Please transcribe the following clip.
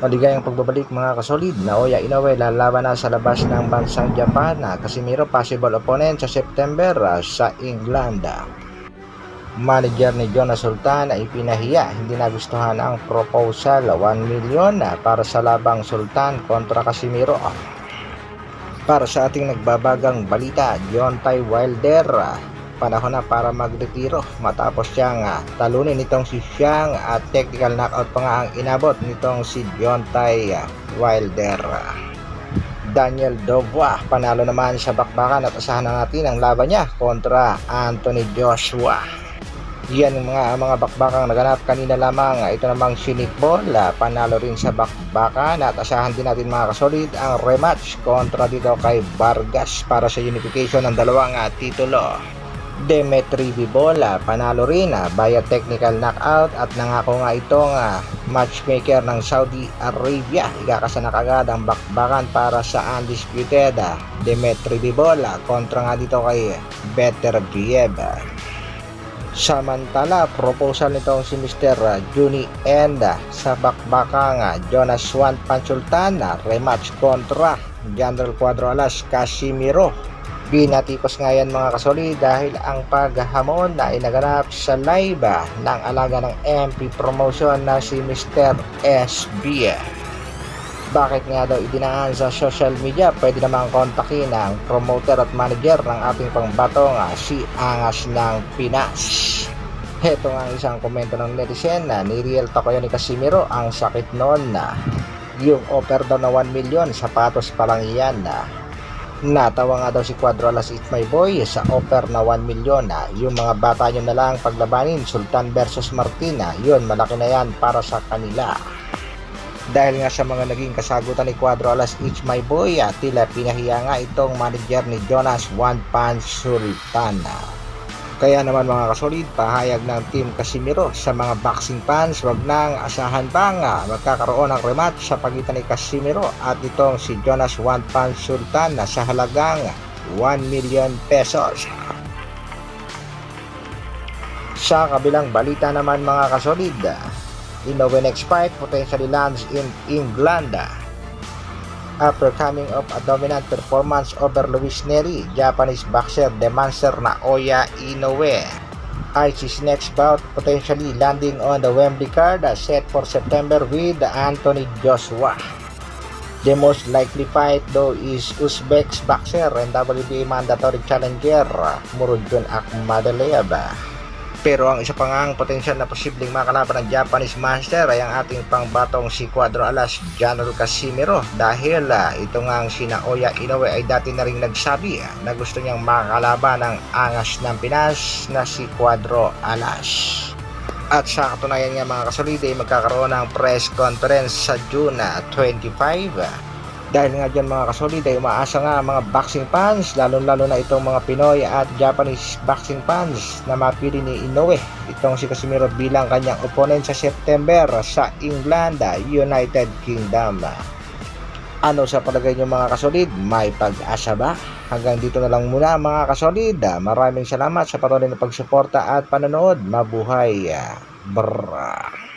Maligayang pagbabalik mga kasolid. Naoya Inoue lalaban na sa labas ng bansang Japan. Casimiro possible opponent sa September sa England. Manager ni Jonas Sultan ay pinahiya, hindi nagustuhan ang proposal 1 million para sa labang Sultan kontra Casimiro. Para sa ating nagbabagang balita, Deontay Wilder panahon na para magretiro matapos siyang talunin nitong si Xiang at technical knockout pa nga ang inabot nitong si Deontay Wilder. Daniel Dubois panalo naman sa bakbakan at asahan na natin ang laban niya kontra Anthony Joshua. Yan mga bakbakang naganap kanina lamang. Ito namang si Nick Paul panalo rin sa bakbakan at asahan din natin mga kasolid ang rematch kontra dito kay Vargas para sa unification ng dalawang titulo. Demetri Bivol panalo rin via technical knockout at nangako nga itong matchmaker ng Saudi Arabia. Ikakasanak agad ang bakbakan para sa undisputed Demetri Bivol kontra nga dito kay Beterbiev. Samantala, proposal nitong si Mr. Juni Enda sa bakbakang Jonas Juan Pansultan rematch kontra General Cuadro Alas Casimiro. Binatipos nga yan mga kasolid dahil ang paghamon na inaganap sa live ng alaga ng MP promotion na si Mr. SB. Bakit nga daw idinaan sa social media? Pwede namang kontakin ang promoter at manager ng ating pangbatong si Angas ng Pinas. Heto nga isang komento ng netizen na ni-real talk ni Casimiro. Ang sakit noon na yung offer daw na 1 million, sapatos pa lang yan natawa nga daw si Cuadro Alas It's My Boy sa offer na 1 million yung mga bata nyo na lang paglabanin, Sultan versus Martina, yun malaki na yan para sa kanila. Dahil nga sa mga naging kasagutan ni Cuadro Alas It's My Boy tila pinahiya nga itong manager ni Jonas Juan Pansultan. Kaya naman mga kasolid, pahayag ng Team Casimiro sa mga boxing fans, wag nang asahan pa magkakaroon ng rematch sa pagitan ni Casimiro at itong si Jonas Juan Pansultan sa halagang 1 million pesos. Sa kabilang balita naman mga kasolid, Inoue next fight potentially lands in England. After coming off a dominant performance over Luis Neri, Japanese boxer demands Naoya Inoue eyes his next bout potentially landing on the Wembley card set for September with Anthony Joshua. The most likely fight though is Uzbek's boxer and WBA mandatory challenger Murodjon Akhmadaliev. Pero ang isa pa nga ang potensyal na posibleng makalaban ng Japanese monster ay ang ating pangbatong si Cuadro Alas General Casimiro dahil ito nga ang si Naoya Inoue ay dati na rin nagsabi na gusto niyang makalaban ng angas ng Pinas na si Cuadro Alas. At sa katunayan nga mga kasolid ay magkakaroon ng press conference sa June 25. Dahil nga dyan mga kasolid ay umaasa nga mga boxing fans, lalo na itong mga Pinoy at Japanese boxing fans na mapili ni Inoue itong si Casimiro bilang kanyang opponent sa September sa England, United Kingdom. Ano sa palagay nyo mga kasolid? May pag-asa ba? Hanggang dito na lang muna mga kasolid. Maraming salamat sa patuloy na pagsuporta at panonood. Mabuhay! Brrrr!